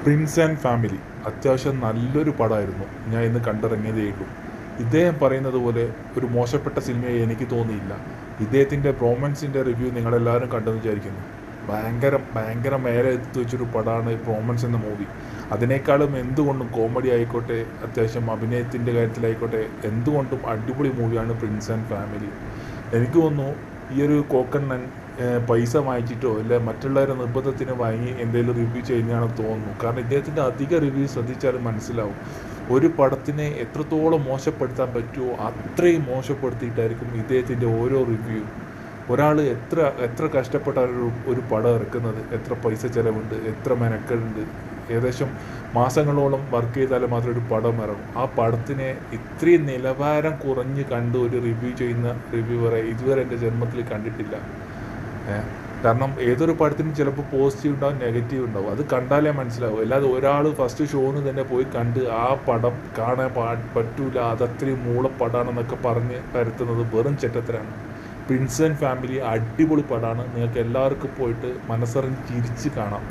Prince and family അത്യാവശ്യം നല്ലൊരു പടമായിരുന്നു. ഞാൻ ഇന്ന് കണ്ടിറങ്ങിയതേ ഉള്ളൂ. ഇദ്ദേഹം പറയുന്നത് പോലെ ഒരു മോശപ്പെട്ട സിനിമയായി എനിക്ക് തോന്നിയില്ല. ഇദ്ദേഹത്തിൻ്റെ ബ്രോമൻസിൻ്റെ റിവ്യൂ നിങ്ങളെല്ലാവരും കണ്ടെന്ന് വിചാരിക്കുന്നു. ഭയങ്കര മേലെ എത്തി വെച്ചൊരു പടമാണ് ബ്രോമൻസ് എന്ന മൂവി. അതിനേക്കാളും എന്തുകൊണ്ടും കോമഡി ആയിക്കോട്ടെ, അത്യാവശ്യം അഭിനയത്തിൻ്റെ കാര്യത്തിലായിക്കോട്ടെ, എന്തുകൊണ്ടും അടിപൊളി മൂവിയാണ് പ്രിൻസ് ആൻഡ് ഫാമിലി. എനിക്ക് തോന്നുന്നു ഈ ഒരു കോക്കണ്ണൻ പൈസ വാങ്ങിച്ചിട്ടോ അല്ലെ മറ്റുള്ളവരുടെ നിർബന്ധത്തിന് വാങ്ങി എന്തെങ്കിലും റിവ്യൂ ചെയ്യുന്നതാണെന്ന് തോന്നുന്നു. കാരണം ഇദ്ദേഹത്തിൻ്റെ അധിക റിവ്യൂ ശ്രദ്ധിച്ചാൽ മനസ്സിലാവും. ഒരു പടത്തിനെ എത്രത്തോളം മോശപ്പെടുത്താൻ പറ്റുമോ അത്രയും മോശപ്പെടുത്തിയിട്ടായിരിക്കും ഇദ്ദേഹത്തിൻ്റെ ഓരോ റിവ്യൂ. ഒരാൾ എത്ര കഷ്ടപ്പെട്ടാണ് ഒരു പടം ഇറക്കുന്നത്, എത്ര പൈസ ചിലവുണ്ട്, എത്ര മെനക്കെടുണ്ട്, ഏകദേശം മാസങ്ങളോളം വർക്ക് ചെയ്താൽ മാത്രമേ ഒരു പടം ഇറങ്ങും. ആ പടത്തിനെ ഇത്രയും നിലവാരം കുറഞ്ഞ് കണ്ട് ഒരു റിവ്യൂ ചെയ്യുന്ന റിവ്യൂവറെ ഇതുവരെ എൻ്റെ ജന്മത്തിൽ കണ്ടിട്ടില്ല. കാരണം ഏതൊരു പടത്തിനും ചിലപ്പോൾ പോസിറ്റീവ് ഉണ്ടാവും, നെഗറ്റീവ് ഉണ്ടാവും. അത് കണ്ടാലേ മനസ്സിലാവും. അല്ലാതെ ഒരാൾ ഫസ്റ്റ് ഷോന്ന് തന്നെ പോയി കണ്ട് ആ പടം കാണാൻ പറ്റൂല, അതത്രയും മൂളപ്പടാണെന്നൊക്കെ പറഞ്ഞ് പരത്തുന്നത് വെറും ചെറ്റത്തരാണ്. പ്രിൻസ് ആൻഡ് ഫാമിലി അടിപൊളി പടമാണ്. നിങ്ങൾക്ക് എല്ലാവർക്കും പോയിട്ട് മനസ്സറിഞ്ഞ് ചിരിച്ച് കാണാം.